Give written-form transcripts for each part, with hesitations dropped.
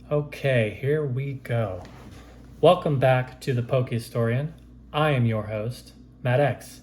Okay, here we go. Welcome back to the Poke Historian. I am your host, Matt X.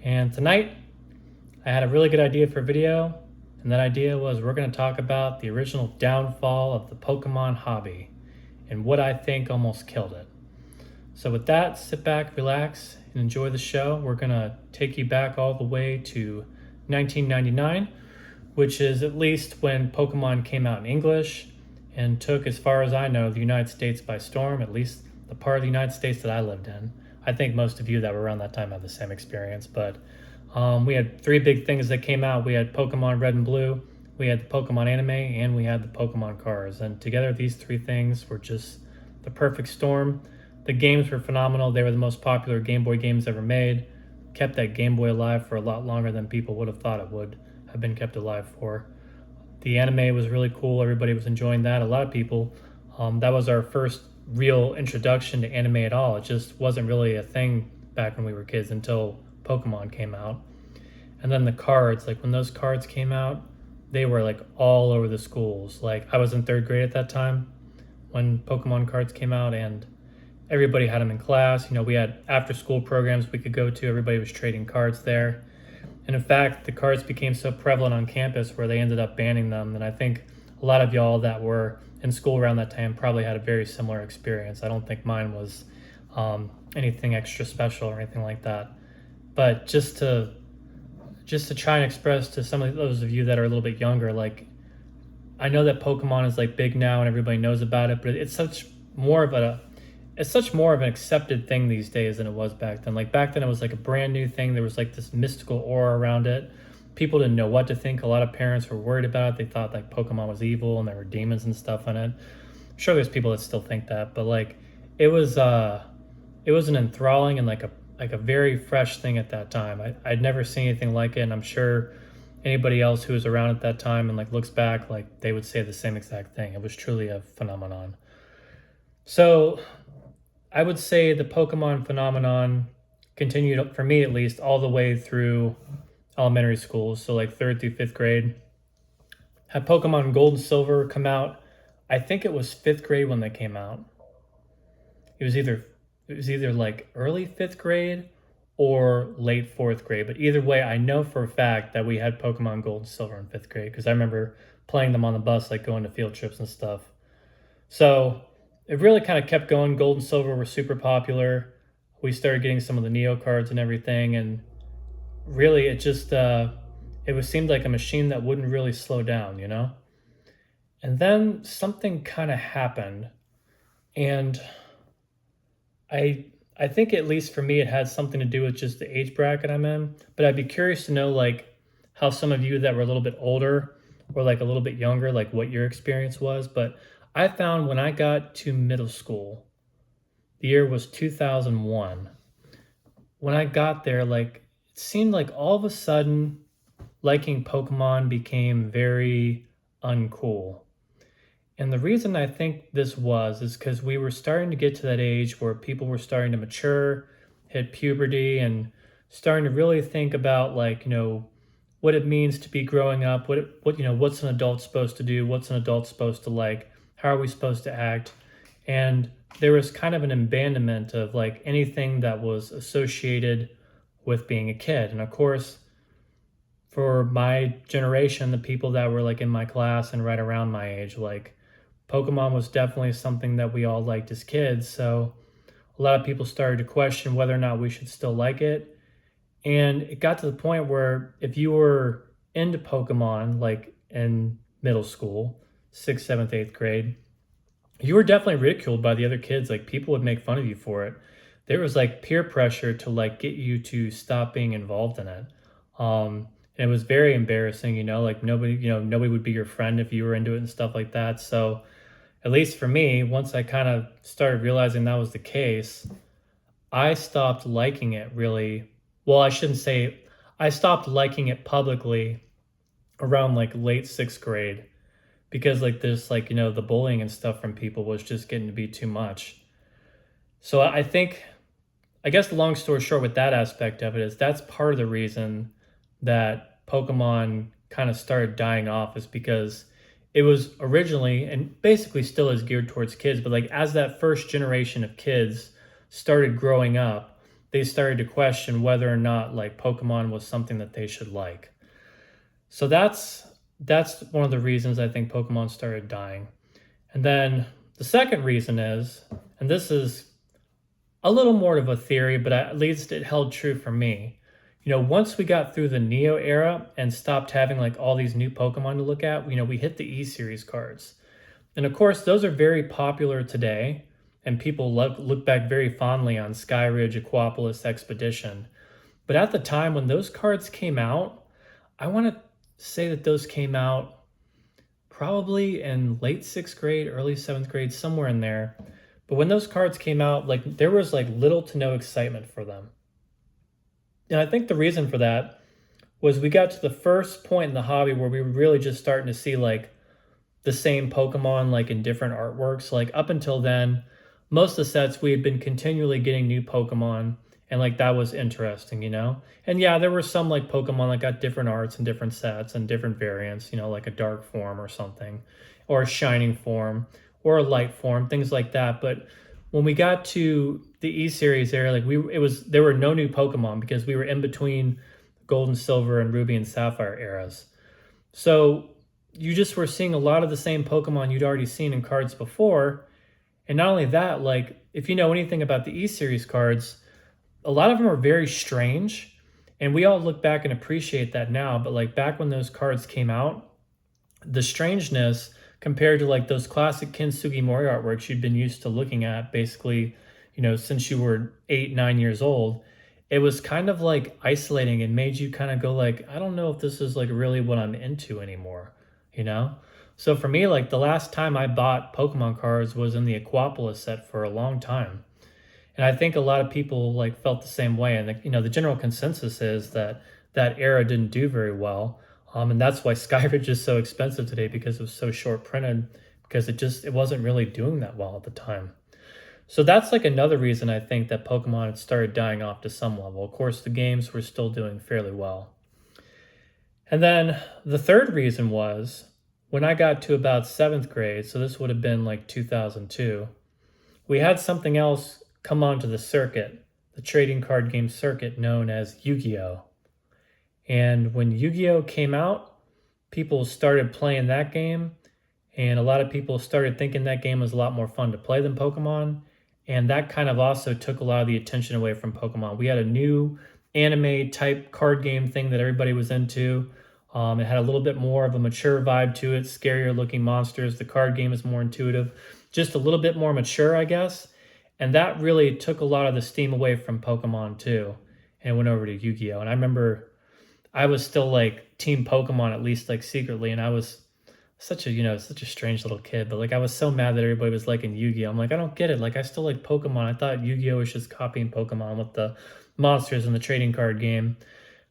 And tonight, I had a really good idea for a video, and that idea was we're going to talk about the original downfall of the Pokemon hobby and what I think almost killed it. So, with that, sit back, relax, and enjoy the show. We're going to take you back all the way to 1999, which is at least when Pokemon came out in English and took, as far as I know, the United States by storm, at least the part of the United States that I lived in. I think most of you that were around that time had the same experience, but we had three big things that came out. We had Pokemon Red and Blue, we had the Pokemon anime, and we had the Pokemon cars. And together, these three things were just the perfect storm. The games were phenomenal. They were the most popular Game Boy games ever made. Kept that Game Boy alive for a lot longer than people would have thought it would have been kept alive for. The anime was really cool. Everybody was enjoying that. A lot of people, that was our first real introduction to anime at all. It just wasn't really a thing back when we were kids until Pokemon came out. And then the cards, like when those cards came out, they were like all over the schools. Like I was in third grade at that time when Pokemon cards came out, and everybody had them in class. You know, we had after school programs we could go to. Everybody was trading cards there. And in fact, the cards became so prevalent on campus where they ended up banning them. And I think a lot of y'all that were in school around that time probably had a very similar experience. I don't think mine was anything extra special or anything like that. But just to try and express to some of those of you that are a little bit younger, like I know that Pokemon is like big now and everybody knows about it, but it's such more of an accepted thing these days than it was back then. Like back then it was like a brand new thing. There was like this mystical aura around it. People didn't know what to think. A lot of parents were worried about it. They thought like Pokemon was evil and there were demons and stuff in it. I'm sure there's people that still think that, but like it was an enthralling and like a very fresh thing at that time. I'd never seen anything like it, and I'm sure anybody else who was around at that time and like looks back, like they would say the same exact thing. It was truly a phenomenon. So I would say the Pokemon phenomenon continued, for me at least, all the way through elementary school. So like third through fifth grade. Had Pokemon Gold and Silver come out. I think it was fifth grade when they came out. It was either like early fifth grade or late fourth grade. But either way, I know for a fact that we had Pokemon Gold and Silver in fifth grade because I remember playing them on the bus, like going to field trips and stuff. So it really kind of kept going. Gold and Silver were super popular. We started getting some of the Neo cards and everything, and really it just it was seemed like a machine that wouldn't really slow down, you know. And then something kind of happened, and I think at least for me it had something to do with just the age bracket I'm in. But I'd be curious to know like how some of you that were a little bit older or like a little bit younger, like what your experience was. But I found when I got to middle school, the year was 2001. When I got there, like it seemed like all of a sudden liking Pokemon became very uncool. And the reason I think this was is because we were starting to get to that age where people were starting to mature, hit puberty, and starting to really think about like, you know, what it means to be growing up, what's an adult supposed to do, what's an adult supposed to like, how are we supposed to act? And there was kind of an abandonment of like anything that was associated with being a kid. And of course, for my generation, the people that were like in my class and right around my age, like Pokemon was definitely something that we all liked as kids. So a lot of people started to question whether or not we should still like it. And it got to the point where if you were into Pokemon, like in middle school, sixth, seventh, eighth grade, you were definitely ridiculed by the other kids. Like people would make fun of you for it. There was like peer pressure to like get you to stop being involved in it. And it was very embarrassing, you know, like nobody would be your friend if you were into it and stuff like that. So at least for me, once I kind of started realizing that was the case, I stopped liking it really. Well, I shouldn't say I stopped liking it publicly around like late sixth grade because like this, like, you know, the bullying and stuff from people was just getting to be too much. So I think, I guess the long story short with that aspect of it is that's part of the reason that Pokemon kind of started dying off is because it was originally and basically still is geared towards kids, but like as that first generation of kids started growing up, they started to question whether or not like Pokemon was something that they should like. So that's one of the reasons I think Pokemon started dying. And then the second reason is, and this is a little more of a theory, but at least it held true for me. Once we got through the Neo era and stopped having like all these new Pokemon to look at, we hit the E series cards. And of course, those are very popular today, and people look back very fondly on Skyridge, Aquapolis, Expedition. But at the time when those cards came out, I want to say that those came out probably in late sixth grade, early seventh grade, somewhere in there. But when those cards came out, like there was like little to no excitement for them. And I think the reason for that was we got to the first point in the hobby where we were really just starting to see like the same Pokemon like in different artworks. Like up until then, most of the sets we had been continually getting new Pokemon, and like that was interesting. And yeah, there were some like Pokemon that got different arts and different sets and different variants, like a dark form or something, or a shining form, or a light form, things like that. But when we got to the E series era, like there were no new Pokemon because we were in between Gold and Silver and Ruby and Sapphire eras. So you just were seeing a lot of the same Pokemon you'd already seen in cards before. And not only that, like if you know anything about the E series cards, a lot of them are very strange. And we all look back and appreciate that now. But like back when those cards came out, the strangeness compared to like those classic Kintsugi Mori artworks you'd been used to looking at basically, since you were 8, 9 years old, it was kind of like isolating and made you kind of go like, I don't know if this is like really what I'm into anymore, you know? So for me, like the last time I bought Pokemon cards was in the Aquapolis set for a long time. And I think a lot of people like felt the same way. And the general consensus is that that era didn't do very well. And that's why Skyridge is so expensive today because it was so short printed, because it wasn't really doing that well at the time. So that's like another reason I think that Pokemon had started dying off to some level. Of course, the games were still doing fairly well. And then the third reason was when I got to about seventh grade, so this would have been like 2002, we had something else come onto the circuit, the trading card game circuit known as Yu-Gi-Oh! And when Yu-Gi-Oh! Came out, people started playing that game, and a lot of people started thinking that game was a lot more fun to play than Pokemon, and that kind of also took a lot of the attention away from Pokemon. We had a new anime type card game thing that everybody was into. It had a little bit more of a mature vibe to it, scarier looking monsters. The card game is more intuitive, just a little bit more mature, I guess. And that really took a lot of the steam away from Pokemon too, and went over to Yu-Gi-Oh! And I remember I was still like team Pokemon, at least like secretly, and I was such a strange little kid, but like I was so mad that everybody was liking Yu-Gi-Oh! I'm like, I don't get it. Like I still like Pokemon. I thought Yu-Gi-Oh! Was just copying Pokemon with the monsters in the trading card game.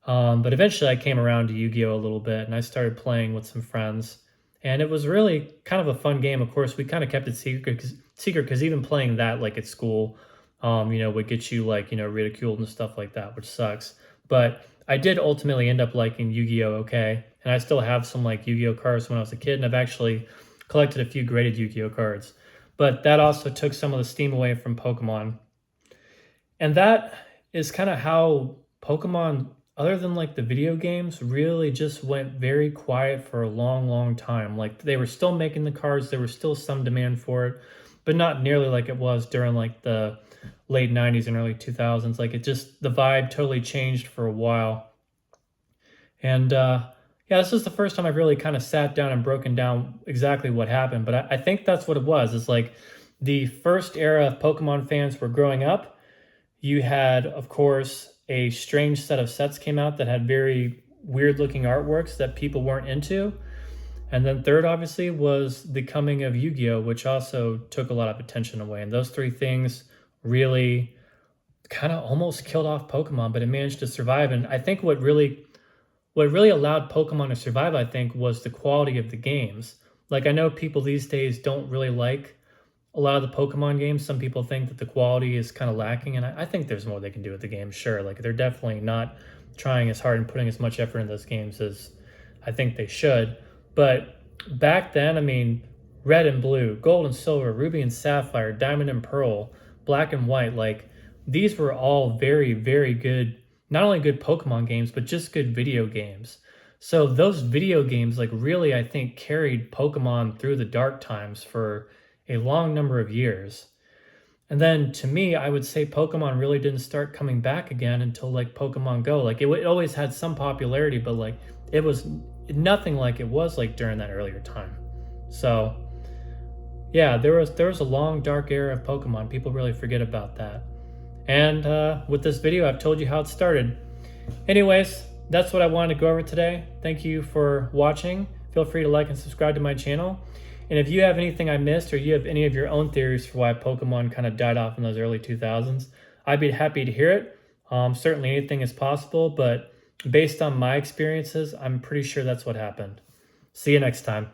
But eventually I came around to Yu-Gi-Oh! A little bit, and I started playing with some friends. And it was really kind of a fun game. Of course, we kind of kept it secret because even playing that like at school, would get you like, ridiculed and stuff like that, which sucks. But I did ultimately end up liking Yu-Gi-Oh! Okay. And I still have some like Yu-Gi-Oh! Cards when I was a kid, and I've actually collected a few graded Yu-Gi-Oh! Cards. But that also took some of the steam away from Pokemon. And that is kind of how Pokemon, other than like the video games, really just went very quiet for a long, long time. Like they were still making the cards, there was still some demand for it, but not nearly like it was during like the late 90s and early 2000s. Like the vibe totally changed for a while. And yeah, this is the first time I've really kind of sat down and broken down exactly what happened. But I think that's what it was. It's like the first era of Pokemon fans were growing up. You had, of course, a strange set of sets came out that had very weird looking artworks that people weren't into. And then third, obviously, was the coming of Yu-Gi-Oh!, which also took a lot of attention away. And those three things really kind of almost killed off Pokemon, but it managed to survive. And I think what really allowed Pokemon to survive, I think, was the quality of the games. Like I know people these days don't really like a lot of the Pokemon games. Some people think that the quality is kind of lacking, and I think there's more they can do with the game, sure. Like they're definitely not trying as hard and putting as much effort in those games as I think they should. But back then, I mean, red and blue, gold and silver, ruby and sapphire, diamond and pearl, black and white, like these were all very, very good, not only good Pokemon games, but just good video games. So those video games, like really, I think carried Pokemon through the dark times for a long number of years. And then to me, I would say Pokemon really didn't start coming back again until like Pokemon Go. Like it always had some popularity, but like it was nothing like it was like during that earlier time. So yeah, there was a long dark era of Pokemon. People really forget about that. And with this video, I've told you how it started. Anyways, that's what I wanted to go over today. Thank you for watching. Feel free to like and subscribe to my channel. And if you have anything I missed or you have any of your own theories for why Pokemon kind of died off in those early 2000s, I'd be happy to hear it. Certainly anything is possible, but based on my experiences, I'm pretty sure that's what happened. See you next time.